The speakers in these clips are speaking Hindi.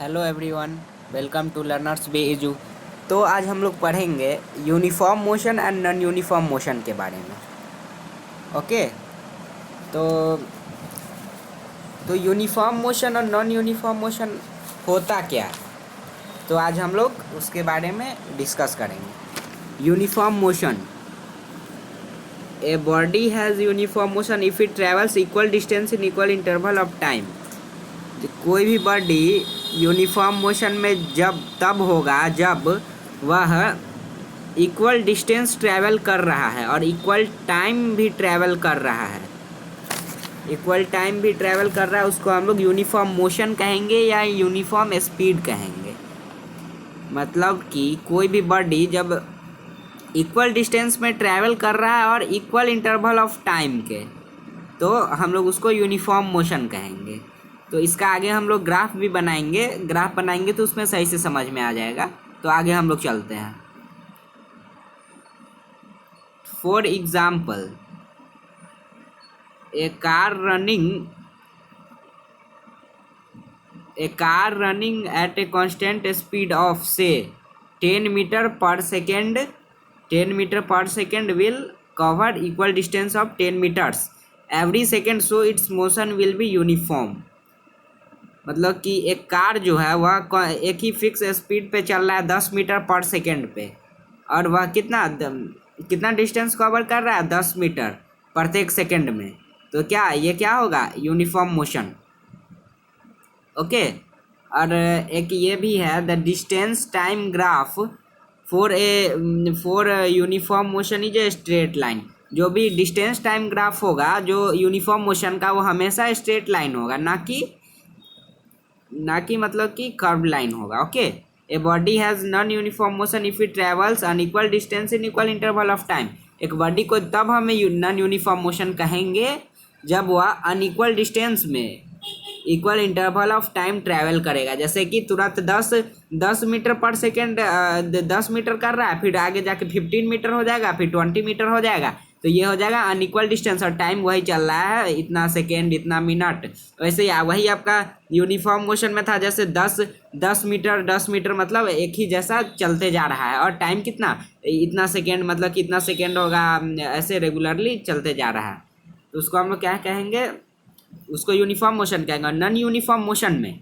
Hello everyone, welcome to Learners Bay Edu. तो आज हम लोग पढ़ेंगे uniform motion and non uniform motion के बारे में। ओके। तो यूनिफॉर्म मोशन और नॉन यूनिफॉर्म मोशन होता क्या है, तो आज हम लोग उसके बारे में डिस्कस करेंगे। Uniform motion, a body has uniform motion if it travels equal distance in equal interval of time. कोई भी बॉडी यूनिफॉर्म मोशन में तब होगा जब वह इक्वल डिस्टेंस ट्रैवल कर रहा है और इक्वल टाइम भी ट्रैवल कर रहा है। उसको हम लोग यूनिफॉर्म मोशन कहेंगे या यूनिफॉर्म स्पीड कहेंगे। मतलब कि कोई भी बॉडी जब इक्वल डिस्टेंस में ट्रैवल कर रहा है और इक्वल इंटरवल ऑफ टाइम के, तो हम लोग उसको यूनिफॉर्म मोशन कहेंगे। तो इसका आगे हम लोग ग्राफ बनाएंगे तो उसमें सही से समझ में आ जाएगा। तो आगे हम लोग चलते हैं। For example, a car running at a constant speed of से 10 meter per second will cover equal distance of 10 meters every second, so its motion will be uniform. मतलब कि एक कार जो है वह एक ही फिक्स स्पीड पे चल रहा है 10 मीटर पर सेकेंड पे, और वह कितना डिस्टेंस कवर कर रहा है 10 मीटर प्रत्येक सेकेंड में। तो क्या होगा यूनिफॉर्म मोशन। ओके। और एक ये भी है, the distance time graph for uniform motion is a straight line. जो भी डिस्टेंस टाइम ग्राफ होगा जो यूनिफॉर्म मोशन का, वो हमेशा स्ट्रेट लाइन होगा, ना कि मतलब कि कर्व लाइन होगा। Okay. A body has non uniform motion if it travels unequal distance in equal interval of time. एक बॉडी को तब हमें नॉन यूनिफॉर्म मोशन कहेंगे जब वह अनइक्वल डिस्टेंस में equal interval of time travel करेगा। जैसे कि तुरंत 10 मीटर पर सेकेंड 10 मीटर कर रहा है, फिर आगे जाके 15 मीटर हो जाएगा, फिर 20 मीटर हो जाएगा, तो ये हो जाएगा अनइक्वल डिस्टेंस और टाइम वही चल रहा है, इतना सेकेंड इतना मिनट। वैसे ही वही आपका यूनिफॉर्म मोशन में था, जैसे 10 मीटर मतलब एक ही जैसा चलते जा रहा है, और टाइम कितना, इतना सेकेंड, मतलब कितना सेकेंड होगा, ऐसे रेगुलरली चलते जा रहा है। तो उसको हम लोग क्या कहेंगे, उसको यूनिफॉर्म मोशन कहेंगे। नॉन यूनिफॉर्म मोशन में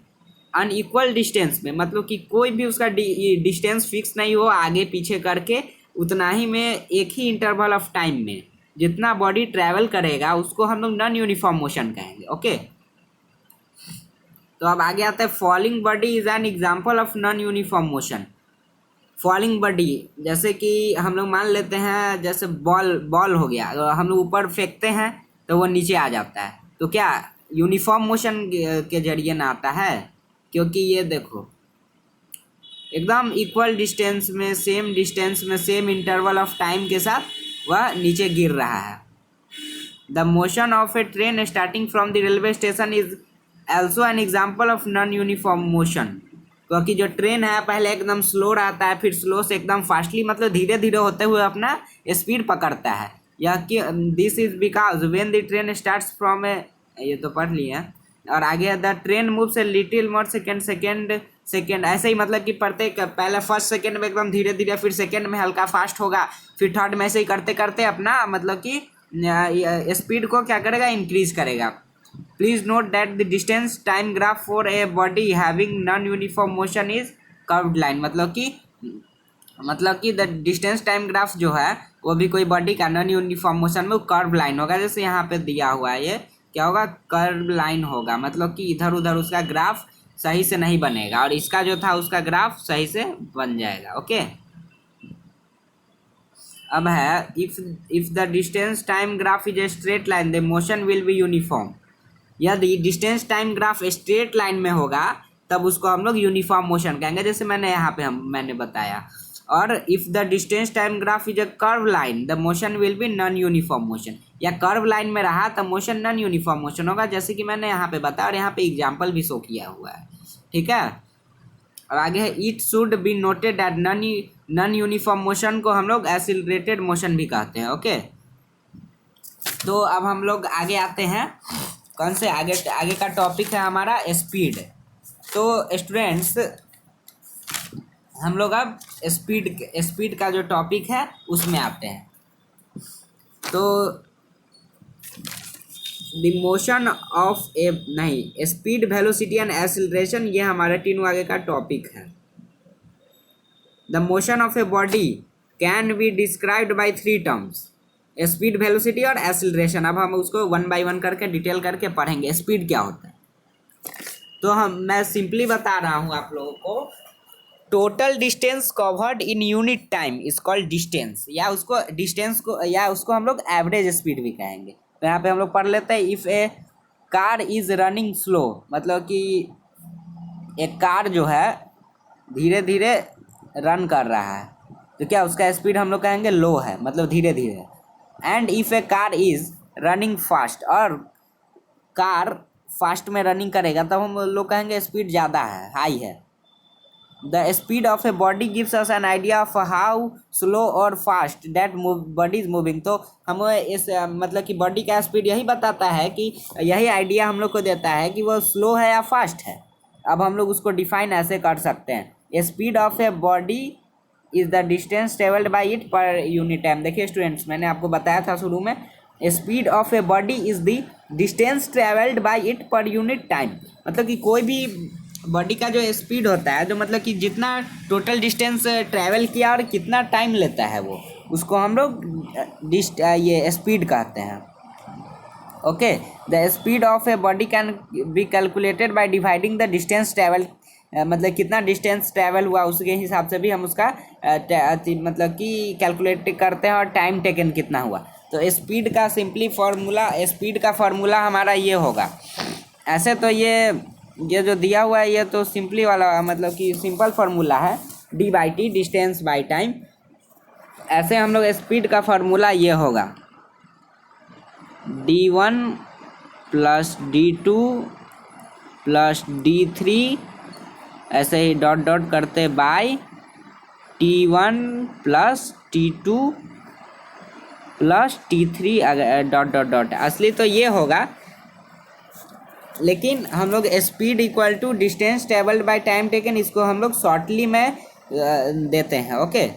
अनइक्वल डिस्टेंस में, मतलब कि कोई भी उसका डिस्टेंस फिक्स नहीं हो आगे पीछे करके, उतना ही में एक ही इंटरवल ऑफ टाइम में जितना बॉडी ट्रैवल करेगा उसको हम लोग नॉन यूनिफॉर्म मोशन कहेंगे। ओके। तो अब आगे आता है, falling body is an example of non uniform motion. Falling body, जैसे कि हम लोग मान लेते हैं, जैसे बॉल हो गया, हम लोग ऊपर फेंकते हैं तो वो नीचे आ जाता है, तो क्या यूनिफॉर्म मोशन के जरिए ना आता है, क्योंकि ये देखो एकदम इक्वल डिस्टेंस में, सेम इंटरवल ऑफ टाइम के साथ वह नीचे गिर रहा है। The motion of A train starting from the railway station is also an example of non uniform motion. क्योंकि जो ट्रेन है पहले एकदम स्लो रहता है, फिर स्लो से एकदम फास्टली, मतलब धीरे धीरे होते हुए अपना स्पीड पकड़ता है। या कि this is because when the train starts from A, ये तो पढ़ लिए हैं। और आगे the train moves a little more second, ऐसे ही, मतलब कि प्रत्येक पहले फर्स्ट सेकेंड में एकदम धीरे धीरे, फिर सेकेंड में हल्का फास्ट होगा, फिर थर्ड में ऐसे ही करते करते अपना, मतलब कि स्पीड को क्या करेगा, इंक्रीज करेगा। Please note that the distance time graph for a body having non uniform motion is curved line. मतलब कि द डिस्टेंस टाइम ग्राफ जो है वो भी कोई बॉडी का नॉन यूनिफॉर्म मोशन में कर्व लाइन होगा। जैसे यहाँ पे दिया हुआ है, ये क्या होगा, कर्व लाइन होगा। मतलब कि इधर उधर उसका ग्राफ सही से नहीं बनेगा, और इसका जो था उसका ग्राफ सही से बन जाएगा। ओके। अब है, if the distance time graph is a straight line the motion will be uniform. यदि distance time graph straight line में होगा तब उसको हम लोग यूनिफॉर्म मोशन कहेंगे, जैसे मैंने यहाँ पे मैंने बताया। और if the distance time graph is a curve line the motion will B non uniform motion. या कर्व लाइन में रहा तो मोशन नॉन यूनिफॉर्म मोशन होगा, जैसे कि मैंने यहाँ पे बताया, और यहाँ पे एग्जाम्पल भी शो किया हुआ है। ठीक है। और आगे है, it should be noted that non uniform motion को हम लोग एक्सीलरेटेड मोशन भी कहते हैं। ओके। तो अब हम लोग आगे आते हैं, कौन से आगे का टॉपिक है हमारा, स्पीड। तो स्टूडेंट्स हम लोग अब स्पीड का जो टॉपिक है उसमें आते हैं। तो द मोशन ऑफ ए नहीं स्पीड वेलोसिटी एंड एक्सीलरेशन, ये हमारे तीनों आगे का टॉपिक है। The motion of a body can be described bye 3 terms, speed velocity और एक्सीलरेशन। अब हम उसको 1 बाय 1 करके डिटेल करके पढ़ेंगे स्पीड क्या होता है। तो मैं सिंपली बता रहा हूँ आप लोगों को, total distance covered in unit time is called distance, या उसको हम लोग एवरेज स्पीड भी कहेंगे। तो यहाँ पे हम लोग पढ़ लेते हैं, if A car is running slow, मतलब कि एक कार जो है धीरे धीरे रन कर रहा है, तो क्या उसका स्पीड हम लोग कहेंगे लो है, मतलब धीरे धीरे। And if A car is running fast, और कार फास्ट में रनिंग करेगा तब हम लोग कहेंगे स्पीड ज़्यादा है, हाई है। The speed of a body gives us an idea of how slow और fast that body is moving. तो हम इस मतलब कि बॉडी का स्पीड यही बताता है, कि यही आइडिया हम लोग को देता है कि वो स्लो है या फास्ट है। अब हम लोग उसको डिफाइन ऐसे कर सकते हैं, speed of a body is the distance travelled by it per unit time. देखिए स्टूडेंट्स, मैंने आपको बताया था शुरू में, speed of a body is the distance travelled by it per unit time. मतलब कि कोई भी बॉडी का जो स्पीड होता है, जो मतलब कि जितना टोटल डिस्टेंस ट्रैवल किया और कितना टाइम लेता है वो, उसको हम लोग ये स्पीड कहते हैं। Okay, the speed of a body can be calculated by dividing the distance travel, मतलब कितना डिस्टेंस ट्रैवल हुआ उसके हिसाब से भी हम उसका मतलब कि कैलकुलेट करते हैं, और टाइम टेकन कितना हुआ। तो स्पीड का स्पीड का फार्मूला हमारा ये होगा। ऐसे तो ये जो दिया हुआ है ये तो सिंपली वाला, मतलब कि सिंपल फार्मूला है, d/t डिस्टेंस बाय टाइम। ऐसे हम लोग स्पीड का फार्मूला ये होगा, d1 plus d2 plus d3, ऐसे ही डॉट डॉट करते by t1 plus t2 plus t3 dot dot dot. असली तो ये होगा, लेकिन हम लोग speed equal to distance travelled by time taken, इसको हम लोग शॉर्टली में देते हैं। ओके,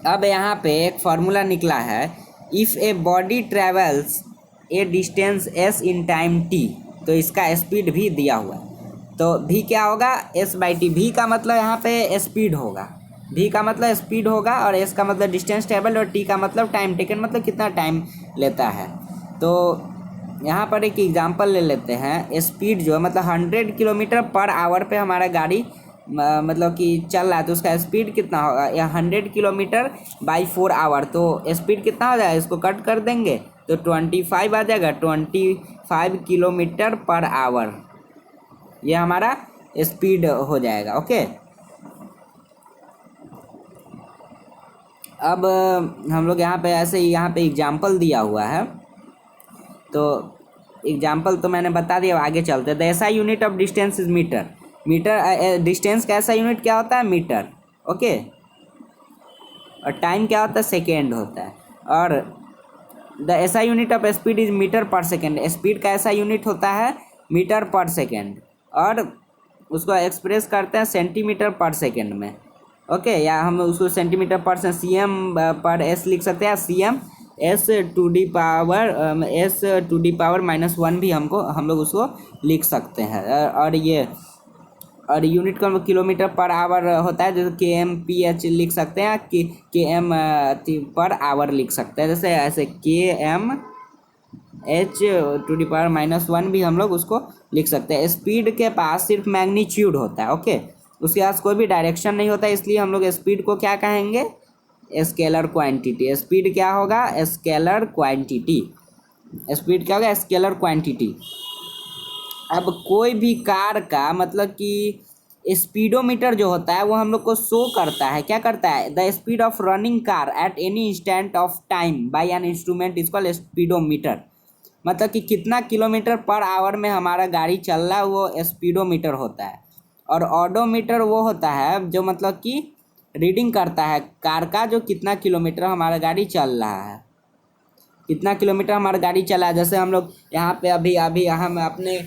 अब यहाँ पे एक फार्मूला निकला है, if a body travels A distance s in time t, तो इसका स्पीड भी दिया हुआ है। तो v क्या होगा, s/t। v का मतलब यहाँ पे स्पीड होगा, v का मतलब स्पीड होगा, और s का मतलब डिस्टेंस ट्रेवल, और t का मतलब टाइम टेकन, मतलब कितना टाइम लेता है। तो यहाँ पर एक एग्जांपल ले लेते हैं, स्पीड जो है मतलब 100 किलोमीटर पर आवर पे हमारा गाड़ी मतलब कि चल रहा है, तो उसका स्पीड कितना होगा, या 100 किलोमीटर बाई 4 आवर, तो स्पीड कितना हो जाएगा, इसको कट कर देंगे तो 25 आ जाएगा, 25 किलोमीटर पर आवर, ये हमारा स्पीड हो जाएगा। ओके, अब हम लोग यहाँ पे ऐसे ही यहाँ पे एग्जांपल दिया हुआ है, तो एग्जाम्पल तो मैंने बता दिया, आगे चलते। The SI unit of distance is meter. Distance का ऐसा यूनिट क्या होता है, मीटर। ओके, और टाइम क्या होता है, सेकेंड होता है। और the SI unit of speed is meter per second. Speed का ऐसा यूनिट होता है मीटर पर सेकेंड, और उसको एक्सप्रेस करते हैं सेंटीमीटर पर सेकेंड में। ओके, या हम उसको सेंटीमीटर पर cm पर s लिख सकते हैं, cm s⁻⁻1 भी हम लोग उसको लिख सकते हैं। और यूनिट का किलोमीटर पर आवर होता है, जैसे km/h लिख सकते हैं, कि km पर आवर लिख सकते हैं, जैसे ऐसे km/h⁻1 भी हम लोग उसको लिख सकते हैं। स्पीड के पास सिर्फ मैग्नीट्यूड होता है। ओके, उसके पास कोई भी डायरेक्शन नहीं होता, इसलिए हम लोग स्पीड को क्या कहेंगे, स्केलर क्वांटिटी। स्पीड क्या होगा, स्केलर क्वांटिटी। स्पीड क्या होगा, स्केलर क्वांटिटी। अब कोई भी कार का मतलब कि स्पीडोमीटर जो होता है वो हम लोग को शो करता है, क्या करता है, the speed of running car at any instant of time by an instrument is called speedometer. मतलब कि कितना किलोमीटर पर आवर में हमारा गाड़ी चल रहा है वो स्पीडोमीटर होता है। और ऑडोमीटर वो होता है जो मतलब कि रीडिंग करता है कार का, जो कितना किलोमीटर हमारा गाड़ी चल रहा है। कितना किलोमीटर हमारा गाड़ी चला है। जैसे हम लोग यहाँ पे अभी अभी हम अपने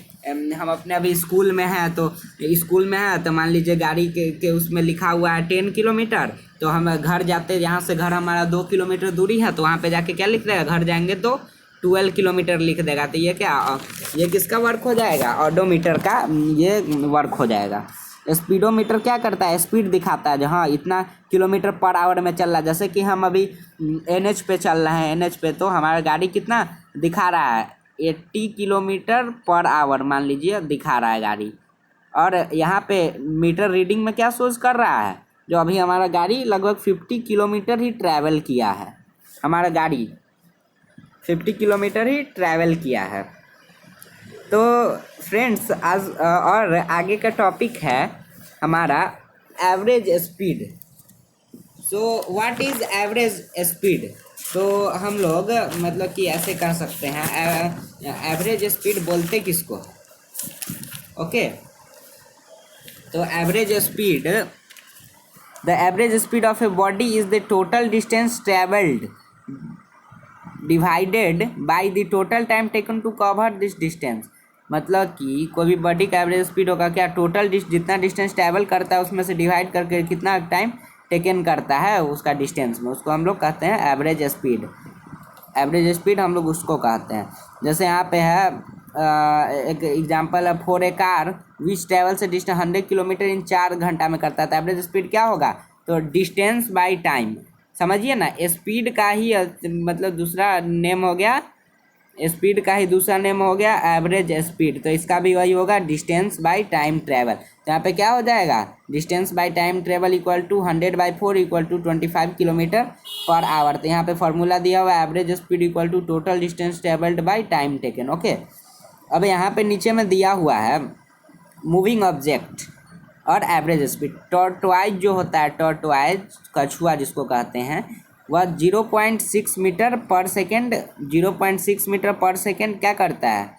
अभी स्कूल में हैं, तो स्कूल में है तो मान लीजिए गाड़ी के उसमें लिखा हुआ है 10 किलोमीटर, तो हम घर जाते, यहाँ से घर हमारा 2 किलोमीटर दूरी है, तो वहाँ पे जाके क्या लिख देगा, घर जाएंगे तो 12 किलोमीटर लिख देगा। तो ये क्या, ये किसका वर्क हो जाएगा, ऑडोमीटर का ये वर्क हो जाएगा। स्पीडोमीटर क्या करता है, स्पीड दिखाता है, जहाँ इतना किलोमीटर पर आवर में चल रहा है। जैसे कि हम अभी NH पे चल रहे हैं, NH पे तो हमारा गाड़ी कितना दिखा रहा है, 80 किलोमीटर पर आवर मान लीजिए दिखा रहा है गाड़ी। और यहाँ पे मीटर रीडिंग में क्या शोज कर रहा है, जो अभी हमारा गाड़ी लगभग 50 किलोमीटर ही ट्रैवल किया है, हमारा गाड़ी 50 किलोमीटर ही ट्रैवल किया है। तो फ्रेंड्स आज और आगे का टॉपिक है हमारा average speed. So what is average speed. तो हम लोग मतलब कि ऐसे कह सकते हैं, एवरेज स्पीड बोलते किसको, ओके। तो average speed, the average speed of a body is the total distance travelled divided by the total time taken to cover this distance. मतलब कि कोई भी बॉडी का एवरेज स्पीड होगा क्या, टोटल जितना डिस्टेंस ट्रैवल करता है उसमें से डिवाइड करके कितना टाइम टेकन करता है उसका डिस्टेंस में, उसको हम लोग कहते हैं एवरेज स्पीड। एवरेज स्पीड हम लोग उसको कहते हैं। जैसे यहाँ पे है एक एग्जांपल है, for a car which travel से डिस्टेंस 100 किलोमीटर इन 4 घंटा में करता है। तो एवरेज स्पीड क्या होगा, तो डिस्टेंस बाई टाइम, समझिए ना, स्पीड का ही मतलब दूसरा नेम हो गया, स्पीड का ही दूसरा नेम हो गया एवरेज स्पीड। तो इसका भी वही होगा, डिस्टेंस बाय टाइम ट्रेवल। तो यहाँ पे क्या हो जाएगा, distance by time travel equal to 100/4 equal to 25 kilometer per hour. तो यहाँ पे फॉर्मूला दिया हुआ है, average speed equal to total distance travelled by time taken, okay. अब यहाँ पे नीचे में दिया हुआ है मूविंग ऑब्जेक्ट और एवरेज स्पीड। टॉर्टोइज जो होता है, टॉर्टोइज कछुआ जिसको कहते हैं, वह 0.6 metre per second 0.6 metre per second क्या करता है,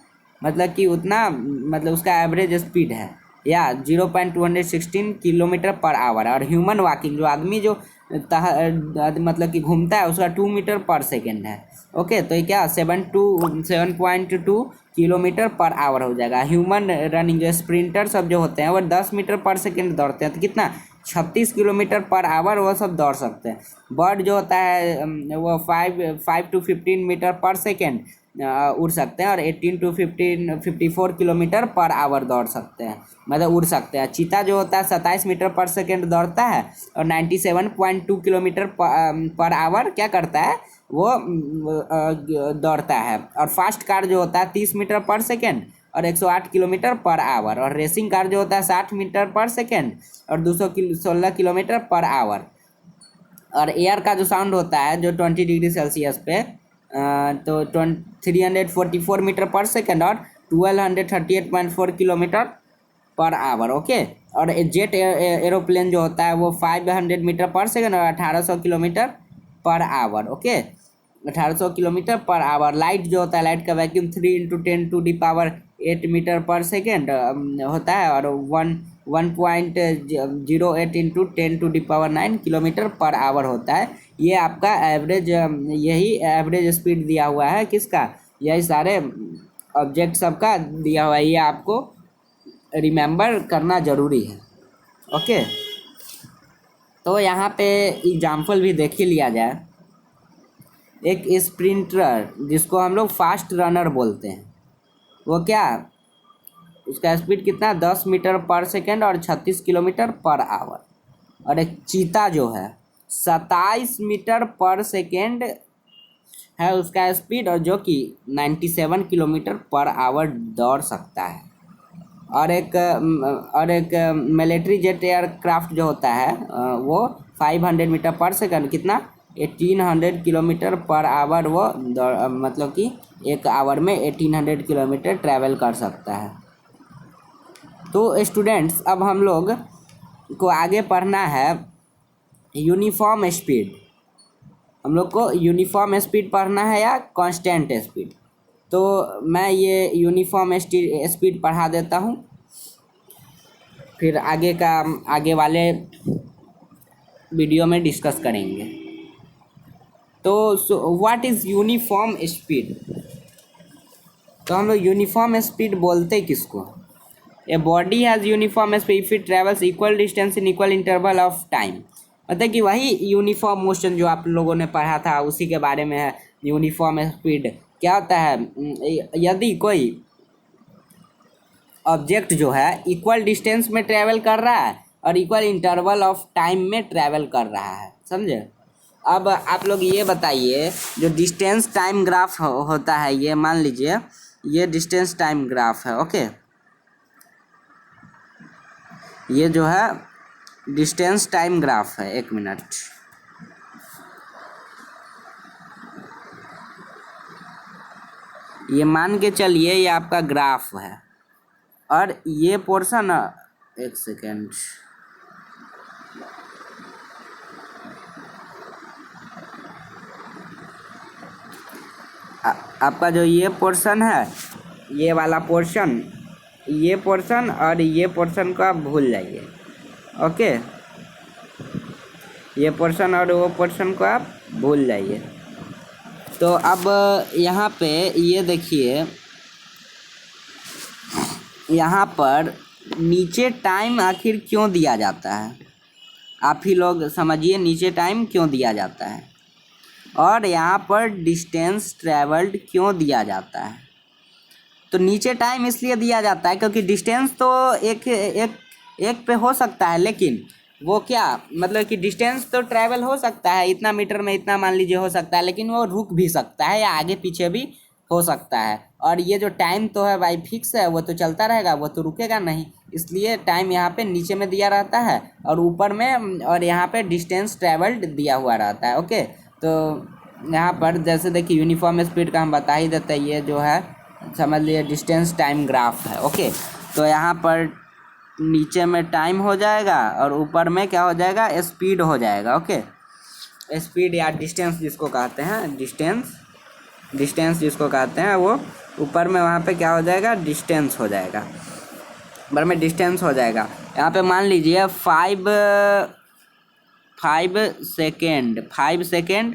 मतलब कि उतना, मतलब उसका एवरेज स्पीड है, या 0.216 किलोमीटर पर आवर। और ह्यूमन वॉकिंग, जो आदमी जो मतलब कि घूमता है, उसका 2 मीटर पर सेकेंड है, ओके। तो ये क्या 7.2 किलोमीटर पर आवर हो जाएगा। ह्यूमन रनिंग, जो स्प्रिंटर सब जो होते हैं वो 10 मीटर पर सेकेंड दौड़ते हैं, तो कितना 36 किलोमीटर पर आवर वो सब दौड़ सकते हैं। बर्ड जो होता है वो 5 to 15 मीटर पर सेकेंड उड़ सकते हैं, और 18 to 54 किलोमीटर पर आवर दौड़ सकते हैं, मतलब उड़ सकते हैं। चीता जो होता है 27 मीटर पर सेकेंड दौड़ता है, और 97.2 किलोमीटर पर आवर क्या करता है, वो दौड़ता है। और फास्ट कार जो होता है 30 मीटर पर सेकेंड और 108 किलोमीटर पर आवर। और रेसिंग कार जो होता है 60 मीटर पर सेकेंड और 216 किलोमीटर पर आवर। और एयर का जो साउंड होता है जो 20 डिग्री सेल्सियस पे तो 344 मीटर पर सेकेंड और 1238.4 किलोमीटर पर आवर, ओके। और जेट एरोप्लेन जो होता है वो 500 मीटर पर सेकेंड और 1800 kilometre per hour, okay, 1800 kilometre per our. Light जो होता है, लाइट का वैक्यूम 3 × 10⁸ मीटर पर सेकेंड होता है, और 1.08 × 10⁹ किलोमीटर पर आवर होता है। ये आपका एवरेज, यही एवरेज स्पीड दिया हुआ है किसका, यही सारे ऑब्जेक्ट सबका दिया हुआ है, ये आपको रिमेंबर करना ज़रूरी है, ओके। तो यहाँ पे एग्जाम्पल भी देख ही लिया जाए। एक स्प्रिंटर जिसको हम लोग फास्ट रनर बोलते हैं, वो क्या, उसका स्पीड कितना 10 मीटर पर सेकेंड और 36 किलोमीटर पर आवर। और एक चीता जो है 27 मीटर पर सेकेंड है उसका स्पीड, और जो कि 97 किलोमीटर पर आवर दौड़ सकता है। और एक मिलिट्री जेट एयरक्राफ्ट जो होता है वो 500 मीटर पर सेकेंड, कितना 1800 किलोमीटर पर आवर वो मतलब कि एक आवर में 1800 किलोमीटर ट्रैवल कर सकता है। तो स्टूडेंट्स, अब हम लोग को आगे पढ़ना है यूनिफॉर्म स्पीड। हम लोग को यूनिफॉर्म स्पीड पढ़ना है या कांस्टेंट स्पीड। तो मैं ये यूनिफॉर्म स्पीड पढ़ा देता हूँ, फिर आगे वाले वीडियो में डिस्कस करेंगे। तो व्हाट इज़ यूनिफॉर्म स्पीड? तो हम लोग यूनिफॉर्म स्पीड बोलते किसको? A body has uniform speed if it travels equal distance in equal interval of time. मतलब कि वही यूनिफॉर्म मोशन जो आप लोगों ने पढ़ा था उसी के बारे में है। यूनिफॉर्म स्पीड क्या होता है? यदि कोई ऑब्जेक्ट जो है इक्वल डिस्टेंस में ट्रैवल कर रहा है और इक्वल इंटरवल ऑफ टाइम में ट्रैवल कर रहा है, समझे? अब आप लोग ये बताइए, जो डिस्टेंस टाइम ग्राफ होता है, ये मान लीजिए ये डिस्टेंस टाइम ग्राफ है, ओके। ये जो है डिस्टेंस टाइम ग्राफ है, एक मिनट। ये मान के चलिए ये आपका ग्राफ है और ये पोर्शन, एक सेकेंड, आपका जो ये पोर्शन है, ये वाला पोर्शन, ये पोर्शन और ये पोर्शन को आप भूल जाइए, ओके। ये पोर्शन और वो पोर्शन को आप भूल जाइए। तो अब यहाँ पे ये देखिए, यहाँ पर नीचे टाइम आखिर क्यों दिया जाता है? आप ही लोग समझिए नीचे टाइम क्यों दिया जाता है और यहाँ पर डिस्टेंस ट्रैवल्ड क्यों दिया जाता है। तो नीचे टाइम इसलिए दिया जाता है क्योंकि डिस्टेंस तो एक पे हो सकता है, लेकिन वो क्या मतलब कि डिस्टेंस तो ट्रैवल हो सकता है, इतना मीटर में इतना मान लीजिए हो सकता है, लेकिन वो रुक भी सकता है या आगे पीछे भी हो सकता है। और ये जो टाइम तो है भाई फिक्स है, वो तो चलता रहेगा, वो तो रुकेगा नहीं। इसलिए टाइम यहाँ पे नीचे में दिया रहता है और ऊपर में, और यहाँ पे डिस्टेंस ट्रैवल्ड दिया हुआ रहता है, ओके। तो यहाँ पर जैसे देखिए यूनिफॉर्म स्पीड का हम बता ही देते हैं, ये जो है समझ लिए डिस्टेंस टाइम ग्राफ है, ओके। तो यहाँ पर नीचे में टाइम हो जाएगा और ऊपर में क्या हो जाएगा, स्पीड हो जाएगा, ओके। स्पीड या डिस्टेंस जिसको कहते हैं, डिस्टेंस जिसको कहते हैं, वो ऊपर में वहाँ पे क्या हो जाएगा, डिस्टेंस हो जाएगा, ऊपर में डिस्टेंस हो जाएगा। यहाँ पे मान लीजिए 5 सेकेंड 10 सेकेंड,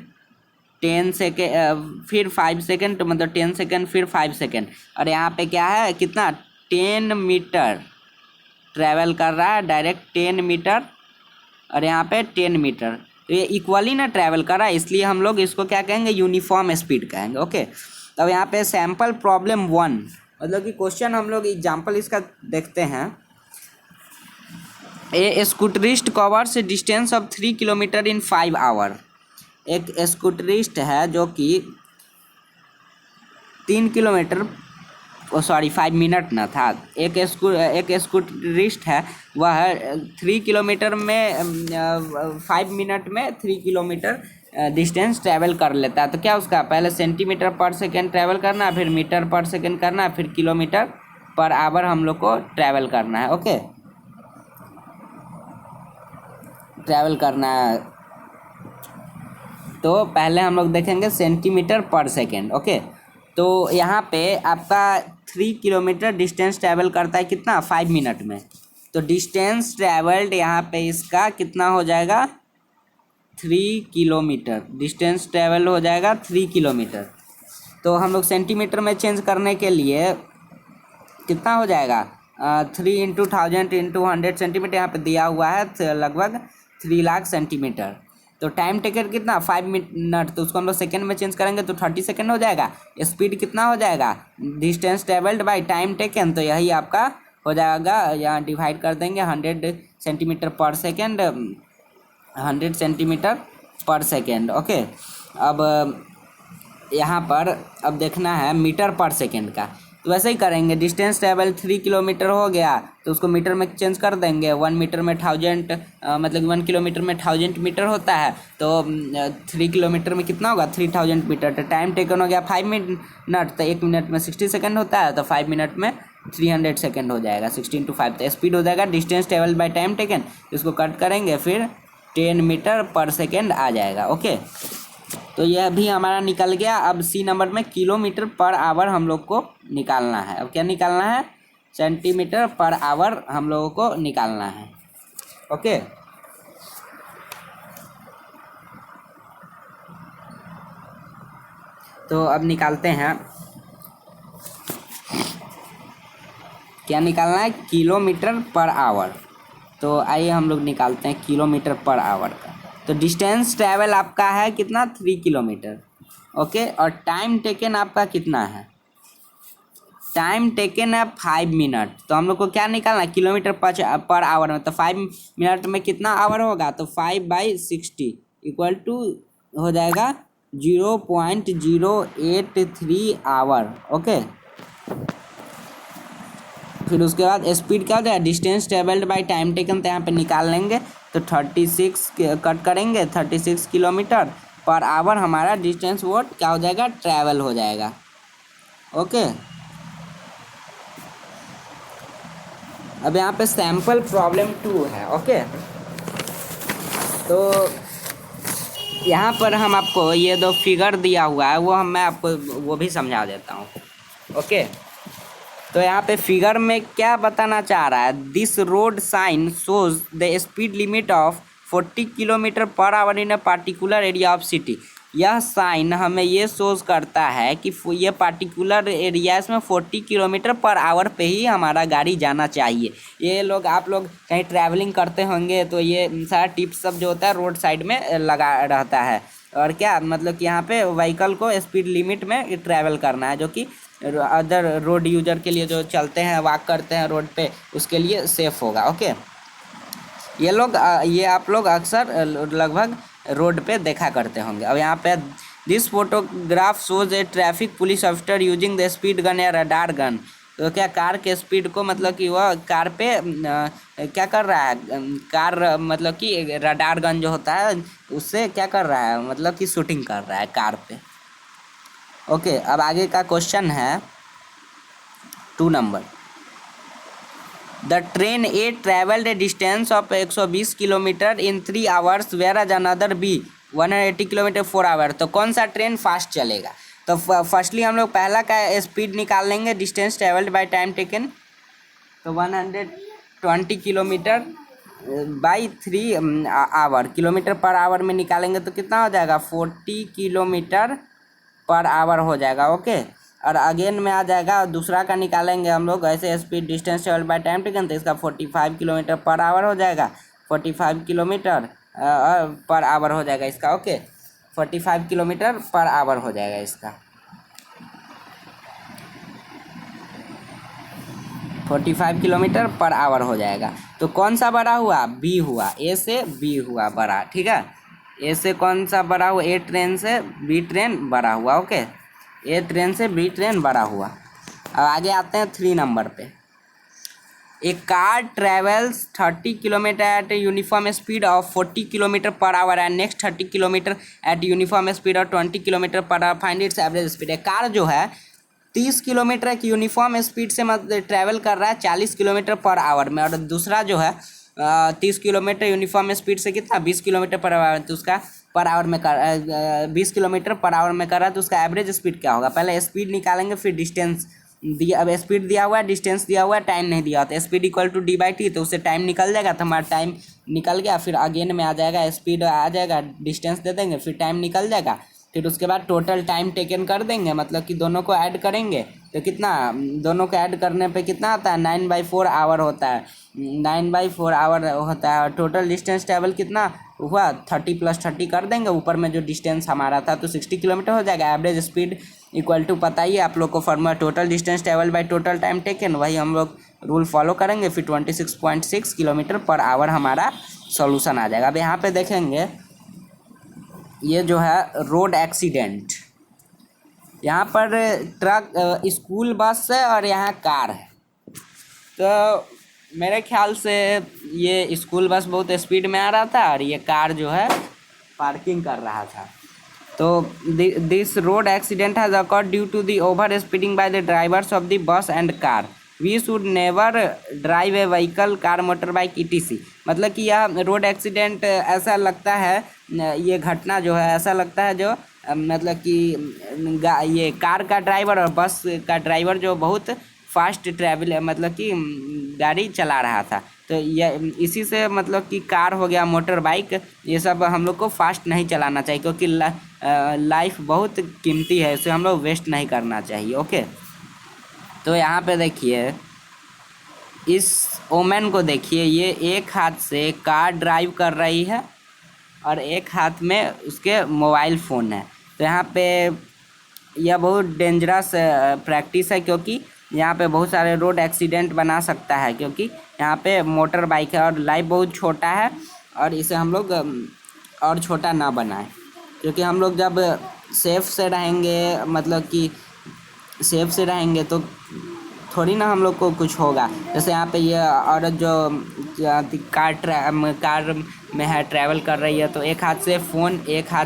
फिर 5 सेकेंड, तो मतलब 10 सेकेंड, फिर 5 सेकेंड, और यहाँ पे क्या है, कितना 10 मीटर ट्रैवल कर रहा है, डायरेक्ट 10 मीटर, और यहाँ पे 10 मीटर, तो ये इक्वली ना ट्रैवल कर रहा है, इसलिए हम लोग इसको क्या कहेंगे, यूनिफॉर्म स्पीड कहेंगे, ओके। तब यहाँ पे सैम्पल प्रॉब्लम 1, मतलब कि क्वेश्चन हम लोग एग्जाम्पल इसका देखते हैं। A scooterist covers distance of 3 kilometre in 5 hour. एक स्कूटरिस्ट है जो कि 3 किलोमीटर, 5 मिनट ना था, एक स्कूटरिस्ट है, वह 3 किलोमीटर में 5 मिनट में 3 किलोमीटर डिस्टेंस ट्रैवल कर लेता है। तो क्या उसका पहले सेंटीमीटर पर सेकेंड ट्रैवल करना है, फिर मीटर पर सेकेंड करना है, फिर किलोमीटर पर आवर हम लोग को ट्रैवल करना है, ओके, ट्रैवल करना है। तो पहले हम लोग देखेंगे सेंटीमीटर पर सेकेंड, ओके। तो यहाँ पे आपका 3 किलोमीटर डिस्टेंस ट्रैवल करता है कितना, 5 मिनट में। तो डिस्टेंस ट्रैवल्ड यहाँ पे इसका कितना हो जाएगा, 3 किलोमीटर, डिस्टेंस ट्रैवल हो जाएगा 3 किलोमीटर। तो हम लोग सेंटीमीटर में चेंज करने के लिए कितना हो जाएगा, 3 × 1000 × 100 सेंटीमीटर यहाँ पे दिया हुआ है, लगभग 3 लाख सेंटीमीटर। तो टाइम टेकर कितना, 5 मिनट, तो उसको हम लोग सेकेंड में चेंज करेंगे तो 30 सेकेंड हो जाएगा। स्पीड कितना हो जाएगा, distance travelled by time taken, तो यही आपका हो जाएगा, यहाँ डिवाइड कर देंगे 100 सेंटीमीटर पर सेकेंड, 100 सेंटीमीटर पर सेकेंड, ओके। अब यहाँ पर अब देखना है मीटर पर सेकेंड का, तो वैसे ही करेंगे, डिस्टेंस ट्रैवल 3 किलोमीटर हो गया तो उसको मीटर में चेंज कर देंगे, 1 मीटर में 1000, मतलब 1 किलोमीटर में 1000 मीटर होता है, तो 3 किलोमीटर में कितना होगा, 3000 मीटर। तो टाइम टेकन हो गया 5 मिनट, तो 1 मिनट में 60 सेकेंड होता है, तो 5 मिनट में 300 सेकेंड हो जाएगा, 16 × 5, तो स्पीड हो जाएगा distance travel by time taken, इसको कट करेंगे फिर 10 मीटर पर सेकेंड आ जाएगा, ओके। तो यह भी हमारा निकल गया। अब सी नंबर में किलोमीटर पर आवर हम लोग को निकालना है। अब क्या निकालना है, सेंटीमीटर पर आवर हम लोगों को निकालना है, ओके। तो अब निकालते हैं, क्या निकालना है, किलोमीटर पर आवर। तो आइए हम लोग निकालते हैं किलोमीटर पर आवर का। तो डिस्टेंस ट्रैवल आपका है कितना, 3 किलोमीटर, ओके। और टाइम टेकन आपका कितना है, टाइम टेकन है 5 मिनट। तो हम लोग को क्या निकालना है, किलोमीटर पर आवर में। तो 5 मिनट में कितना आवर होगा, तो 5/60 इक्वल टू हो जाएगा 0.083 आवर, ओके। फिर उसके बाद स्पीड क्या हो जाएगा, distance travelled by time taken, तो यहाँ पे निकाल लेंगे। तो 36 कट करेंगे, 36 किलोमीटर पर आवर हमारा डिस्टेंस वो क्या हो जाएगा, ट्रैवल हो जाएगा, ओके। अब यहाँ पे सैम्पल प्रॉब्लम 2 है, ओके। तो यहाँ पर हम आपको ये दो फिगर दिया हुआ है वो मैं आपको वो भी समझा देता हूँ, ओके। तो यहाँ पे फिगर में क्या बताना चाह रहा है, this road sign shows the speed limit of 40 kilometre per hour in a particular area of city. यह साइन हमें ये शोज करता है कि ये पार्टिकुलर एरियाज में 40 किलोमीटर पर आवर पे ही हमारा गाड़ी जाना चाहिए। ये लोग आप लोग कहीं ट्रैवलिंग करते होंगे तो ये सारा टिप्स सब जो होता है रोड साइड में लगा रहता है। और क्या मतलब कि यहाँ पे व्हीकल को स्पीड लिमिट में ट्रैवल करना है, जो कि अदर रोड यूजर के लिए जो चलते हैं वॉक करते हैं रोड पे उसके लिए सेफ होगा, ओके। ये आप लोग अक्सर लगभग रोड पे देखा करते होंगे। अब यहाँ पे this photograph shows A traffic police officer using the speed gun या रडार गन। तो क्या कार के स्पीड को मतलब कि वह कार पे क्या कर रहा है, कार मतलब कि रडार गन जो होता है उससे क्या कर रहा है, मतलब कि शूटिंग कर रहा है कार पे, ओके। अब आगे का क्वेश्चन है 2 नंबर। The train A travelled a distance of 120 kilometer in 3 hours where another B 180 kilometer 4 hour. तो कौन सा ट्रेन फास्ट चलेगा। तो फर्स्टली हम लोग पहला का स्पीड निकाल लेंगे, distance travelled by time taken. तो 120 kilometer by 3 hour, kilometer per hour में निकालेंगे तो कितना हो जाएगा, 40 किलोमीटर पर आवर हो जाएगा, ओके। और अगेन में आ जाएगा, दूसरा का निकालेंगे हम लोग ऐसे speed distance travel by time taken, तो इसका 45 किलोमीटर पर आवर हो जाएगा, 45 किलोमीटर पर आवर हो जाएगा इसका, ओके। 45 किलोमीटर पर आवर हो जाएगा इसका, 45 किलोमीटर पर आवर हो जाएगा। तो कौन सा बड़ा हुआ, बी हुआ, ए से बी हुआ बड़ा, ठीक है। ए से कौन सा बड़ा हुआ, ए ट्रेन से बी ट्रेन बड़ा हुआ, ओके। ए ट्रेन से बी ट्रेन बड़ा हुआ। अब आगे आते हैं 3 नंबर पे। A car travels 30 kilometre at uniform speed of 40 kilometre per hour and next 30 kilometre at uniform speed of 20 kilometre per hour, find its average speed. Car जो है 30 किलोमीटर की यूनिफॉर्म स्पीड से मतलब ट्रैवल कर रहा है 40 किलोमीटर पर आवर में, और दूसरा जो है 30 किलोमीटर यूनिफॉर्म स्पीड से कितना 20 किलोमीटर पर आवर, तो उसका पर आवर में कर 20 किलोमीटर पर आवर में कर रहा है, तो उसका एवरेज स्पीड क्या होगा। पहले स्पीड निकालेंगे, फिर डिस्टेंस दिया, अब स्पीड दिया हुआ है, डिस्टेंस दिया हुआ है, टाइम नहीं दिया होता। स्पीड इक्वल टू d/t, तो उससे टाइम निकल जाएगा, तो हमारा टाइम निकल गया। फिर अगेन में आ जाएगा, स्पीड आ जाएगा, डिस्टेंस दे देंगे, फिर टाइम निकल जाएगा। फिर उसके बाद टोटल टाइम टेकन कर देंगे, मतलब कि दोनों को ऐड करेंगे तो कितना, दोनों को ऐड करने पे कितना आता है, 9/4 आवर होता है, 9/4 आवर होता है। और टोटल डिस्टेंस ट्रैवल कितना हुआ, 30 + 30 कर देंगे, ऊपर में जो डिस्टेंस हमारा था तो 60 किलोमीटर हो जाएगा। एवरेज स्पीड इक्वल टू पता ही है आप लोग को formula, total distance travel by total time taken, वही हम लोग रूल फॉलो करेंगे। फिर 26.6 किलोमीटर पर आवर हमारा सॉल्यूशन आ जाएगा। अब यहाँ पे देखेंगे ये जो है रोड एक्सीडेंट, यहाँ पर ट्रक स्कूल बस है और यहाँ कार है। तो मेरे ख्याल से ये स्कूल बस बहुत स्पीड में आ रहा था और ये कार जो है पार्किंग कर रहा था। तो this road accident has occurred due to the over speeding by the drivers of the bus and car. We should never drive a vehicle, car, motor bike ETC। मतलब कि यह रोड एक्सीडेंट ऐसा लगता है, ये घटना जो है ऐसा लगता है जो मतलब कि ये कार का ड्राइवर और बस का ड्राइवर जो बहुत फास्ट ट्रैवल मतलब कि गाड़ी चला रहा था, तो ये इसी से मतलब कि कार हो गया, मोटर बाइक, ये सब हम लोग को फास्ट नहीं चलाना चाहिए, क्योंकि लाइफ बहुत कीमती है, इसे हम लोग वेस्ट नहीं करना चाहिए। ओके, तो यहाँ पे देखिए इस वोमेन को देखिए, ये एक हाथ से कार ड्राइव कर रही है और एक हाथ में उसके मोबाइल फ़ोन है। तो यहाँ पे यह बहुत डेंजरस प्रैक्टिस है, क्योंकि यहाँ पे बहुत सारे रोड एक्सीडेंट बना सकता है, क्योंकि यहाँ पे मोटर बाइक है और लाइफ बहुत छोटा है, और इसे हम लोग और छोटा ना बनाएं, क्योंकि हम लोग जब सेफ से रहेंगे, मतलब कि सेफ से रहेंगे तो थोड़ी ना हम लोग को कुछ होगा। जैसे यहाँ पे ये औरत जो कार में है, ट्रैवल कर रही है, तो एक हाथ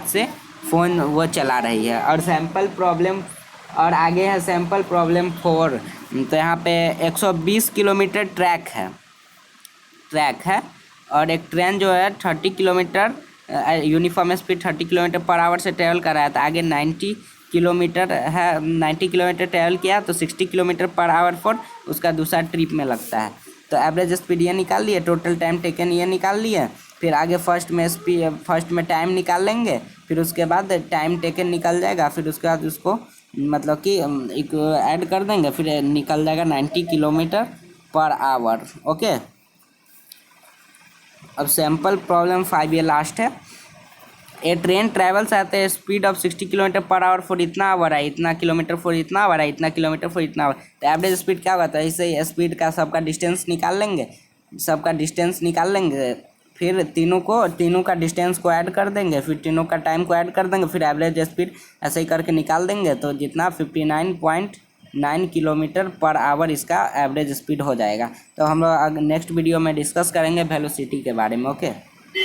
से फ़ोन वो चला रही है। और सैंपल प्रॉब्लम, और आगे है सैंपल प्रॉब्लम 4। तो यहाँ पे 120 किलोमीटर ट्रैक है और एक ट्रेन जो है 30 kilometre uniform speed 30 kilometre per our से ट्रेवल कर रहा है। तो आगे 90 किलोमीटर है, 90 किलोमीटर ट्रेवल किया तो 60 किलोमीटर पर आवर फॉर उसका दूसरा ट्रिप में लगता है। तो एवरेज स्पीड ये निकाल लिए, टोटल टाइम टेकन ये निकाल लिए, फिर आगे फर्स्ट में टाइम निकाल लेंगे, फिर उसके बाद टाइम टेकन निकल जाएगा, फिर उसके बाद उसको मतलब कि एक ऐड कर देंगे, फिर निकल जाएगा 90 किलोमीटर पर आवर। ओके, अब सैंपल प्रॉब्लम 5 ये लास्ट है। A train travels at a speed of 60 kilometre per hour for इतना आवर है, इतना किलोमीटर फॉर इतना आवर है, इतना किलोमीटर फॉर इतना आवर। तो एवरेज स्पीड क्या होता है, इससे स्पीड का सबका डिस्टेंस निकाल लेंगे, फिर तीनों का डिस्टेंस को ऐड कर देंगे, फिर तीनों का टाइम को ऐड कर देंगे, फिर एवरेज स्पीड ऐसे ही करके निकाल देंगे। तो जितना 59.9 किलोमीटर पर आवर इसका एवरेज स्पीड हो जाएगा। तो हम लोग नेक्स्ट वीडियो में डिस्कस करेंगे वेलोसिटी के बारे में। ओके।